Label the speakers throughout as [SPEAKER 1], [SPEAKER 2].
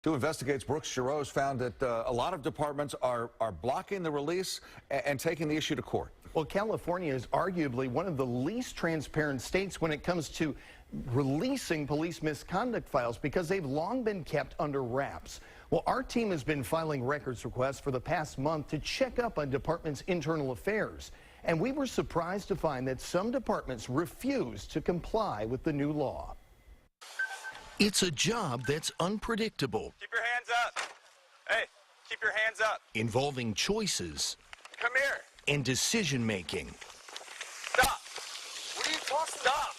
[SPEAKER 1] Who investigates Brooks Jarosz found that a lot of departments are blocking the release and taking the issue to court.
[SPEAKER 2] Well, California is arguably one of the least transparent states when it comes to releasing police misconduct files because they've long been kept under wraps. Well, our team has been filing records requests for the past month to check up on departments' internal affairs. And we were surprised to find that some departments refuse to comply with the new law.
[SPEAKER 3] It's a job that's unpredictable.
[SPEAKER 4] Keep your hands up. Hey, keep your hands up.
[SPEAKER 3] Involving choices.
[SPEAKER 4] Come here.
[SPEAKER 3] And decision-making.
[SPEAKER 4] Stop. What are you talking about?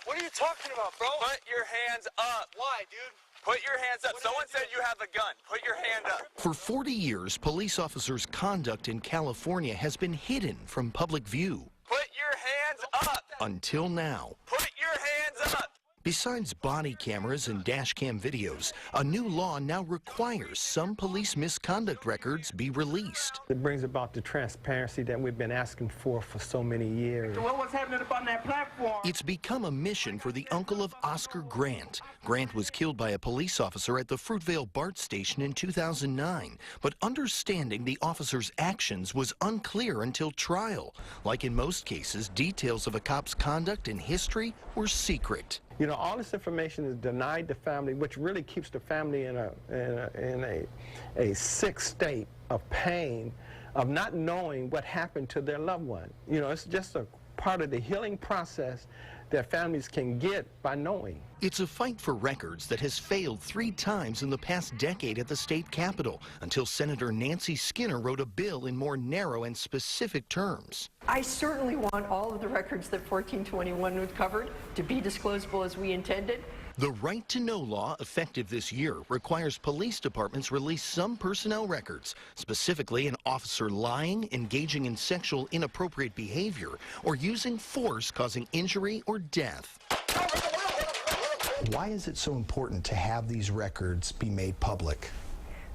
[SPEAKER 4] What are you talking about, bro? Put your hands up. Why, dude? Put your hands up. Someone said you have a gun. Put your hand up.
[SPEAKER 3] For 40 years, police officers' conduct in California has been hidden from public view.
[SPEAKER 4] Put your hands up.
[SPEAKER 3] Until now.
[SPEAKER 4] Put your hands up.
[SPEAKER 3] Besides body cameras and dash cam videos, a new law now requires some police misconduct records be released.
[SPEAKER 5] It brings about the transparency that we've been asking for so many years.
[SPEAKER 6] So what was happening up on that platform?
[SPEAKER 3] It's become a mission for the uncle of Oscar Grant. Grant was killed by a police officer at the Fruitvale BART station in 2009. But understanding the officer's actions was unclear until trial. Like in most cases, details of a cop's conduct and history were secret.
[SPEAKER 5] You know, all this information is denied the family, which really keeps the family in a sick state of pain, of not knowing what happened to their loved one. You know, it's just a part of the healing process that families can get by knowing.
[SPEAKER 3] It's a fight for records that has failed 3 times in the past decade at the state capitol, until Senator Nancy Skinner wrote a bill in more narrow and specific terms.
[SPEAKER 7] I certainly want all of the records that 1421 covered to be disclosable as we intended.
[SPEAKER 3] The Right to Know law, effective this year, requires police departments release some personnel records, specifically an officer lying, engaging in sexual inappropriate behavior, or using force causing injury or death.
[SPEAKER 8] Why is it so important to have these records be made public?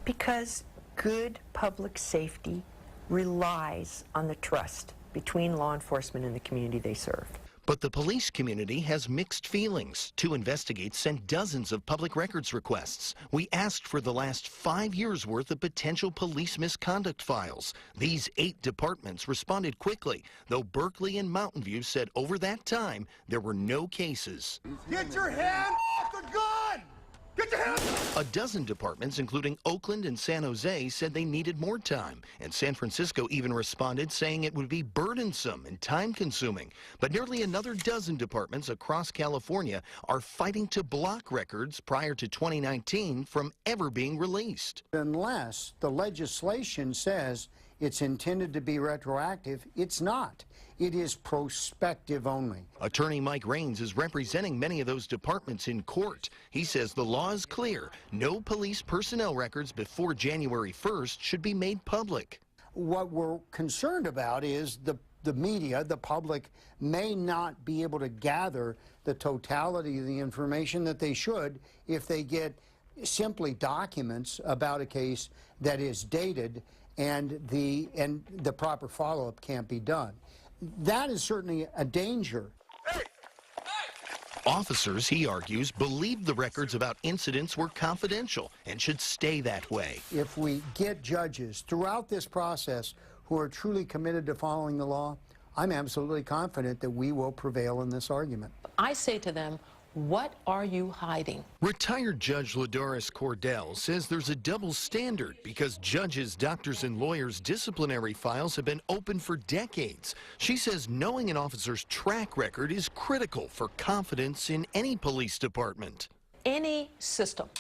[SPEAKER 7] Because good public safety relies on the trust between law enforcement and the community they serve.
[SPEAKER 3] But the police community has mixed feelings. 2 investigates sent dozens of public records requests. We asked for the last 5 years' worth of potential police misconduct files. These 8 departments responded quickly, though Berkeley and Mountain View said over that time there were no cases.
[SPEAKER 6] Get your hand off the gun! Get your hands up!
[SPEAKER 3] A dozen departments, including Oakland and San Jose, said they needed more time. And San Francisco even responded, saying it would be burdensome and time-consuming. But nearly another dozen departments across California are fighting to block records prior to 2019 from ever being released.
[SPEAKER 9] Unless the legislation says it's intended to be retroactive, it's not. It is prospective only.
[SPEAKER 3] Attorney Mike Raines is representing many of those departments in court. He says the law is clear. No police personnel records before January 1st should be made public.
[SPEAKER 9] What we're concerned about is the media, the public, may not be able to gather the totality of the information that they should if they get simply documents about a case that is dated and the proper follow-up can't be done. That is certainly a danger.
[SPEAKER 3] Officers, he argues, believed the records about incidents were confidential and should stay that way.
[SPEAKER 9] If we get judges throughout this process who are truly committed to following the law, I'm absolutely confident that we will prevail in this argument.
[SPEAKER 10] I say to them, what are you hiding?
[SPEAKER 3] Retired Judge Ladoris Cordell says there's a double standard because judges, doctors, and lawyers' disciplinary files have been open for decades. She says knowing an officer's track record is critical for confidence in any police department.
[SPEAKER 10] Any system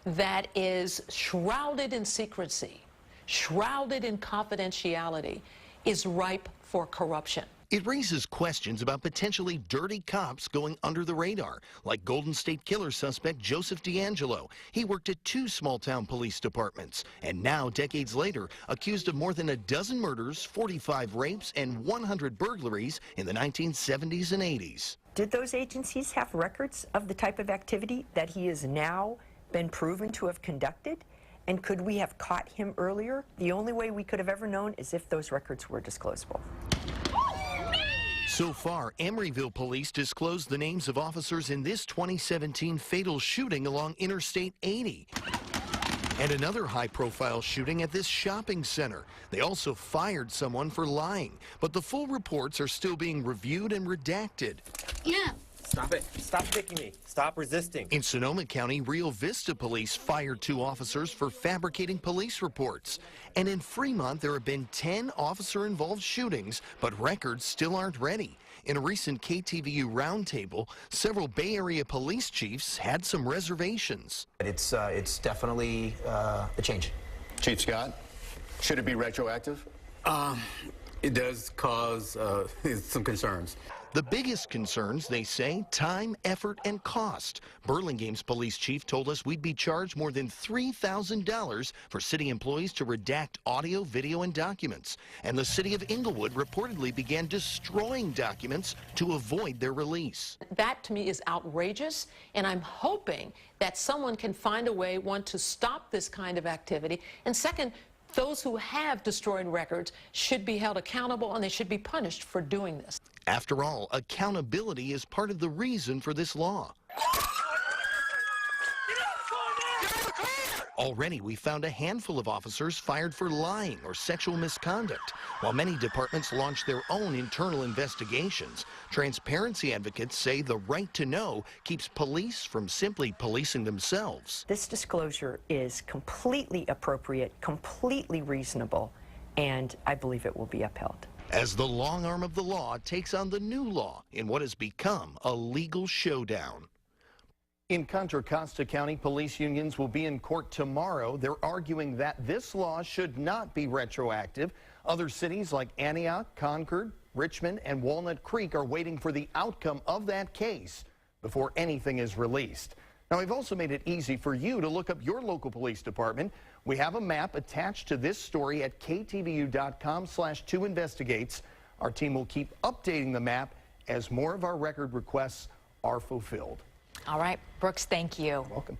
[SPEAKER 10] that is shrouded in secrecy, shrouded in confidentiality, is ripe for corruption.
[SPEAKER 3] It raises questions about potentially dirty cops going under the radar, like Golden State Killer suspect Joseph D'Angelo. He worked at 2 small-town police departments, and now, decades later, accused of more than a dozen murders, 45 rapes, and 100 burglaries in the 1970s and 80s.
[SPEAKER 7] Did those agencies have records of the type of activity that he has now been proven to have conducted? And could we have caught him earlier? The only way we could have ever known is if those records were disclosable.
[SPEAKER 3] So far, Emeryville police disclosed the names of officers in this 2017 fatal shooting along Interstate 80. And another high-profile shooting at this shopping center. They also fired someone for lying, but the full reports are still being reviewed and redacted.
[SPEAKER 11] Yeah.
[SPEAKER 12] Stop it. Stop kicking me. Stop resisting.
[SPEAKER 3] In Sonoma County, Rio Vista police fired 2 officers for fabricating police reports. And in Fremont, there have been 10 officer-involved shootings, but records still aren't ready. In a recent KTVU roundtable, several Bay Area police chiefs had some reservations.
[SPEAKER 13] It's definitely a change.
[SPEAKER 14] Chief Scott, should it be retroactive?
[SPEAKER 15] It does cause some concerns.
[SPEAKER 3] The biggest concerns, they say, time, effort, and cost. Burlingame's police chief told us we'd be charged more than $3,000 for city employees to redact audio, video, and documents. And the city of Inglewood reportedly began destroying documents to avoid their release.
[SPEAKER 10] That, to me, is outrageous, and I'm hoping that someone can find a way, one, to stop this kind of activity, and second, those who have destroyed records should be held accountable and they should be punished for doing this.
[SPEAKER 3] After all, accountability is part of the reason for this law. Already, we found a handful of officers fired for lying or sexual misconduct. While many departments launched their own internal investigations, transparency advocates say the right to know keeps police from simply policing themselves.
[SPEAKER 7] This disclosure is completely appropriate, completely reasonable, and I believe it will be upheld.
[SPEAKER 3] As the long arm of the law takes on the new law in what has become a legal showdown.
[SPEAKER 2] In Contra Costa County, police unions will be in court tomorrow. They're arguing that this law should not be retroactive. Other cities like Antioch, Concord, Richmond, and Walnut Creek are waiting for the outcome of that case before anything is released. Now, we've also made it easy for you to look up your local police department. We have a map attached to this story at ktvu.com/2investigates. Our team will keep updating the map as more of our record requests are fulfilled.
[SPEAKER 11] All right, Brooks, thank you.
[SPEAKER 2] Welcome.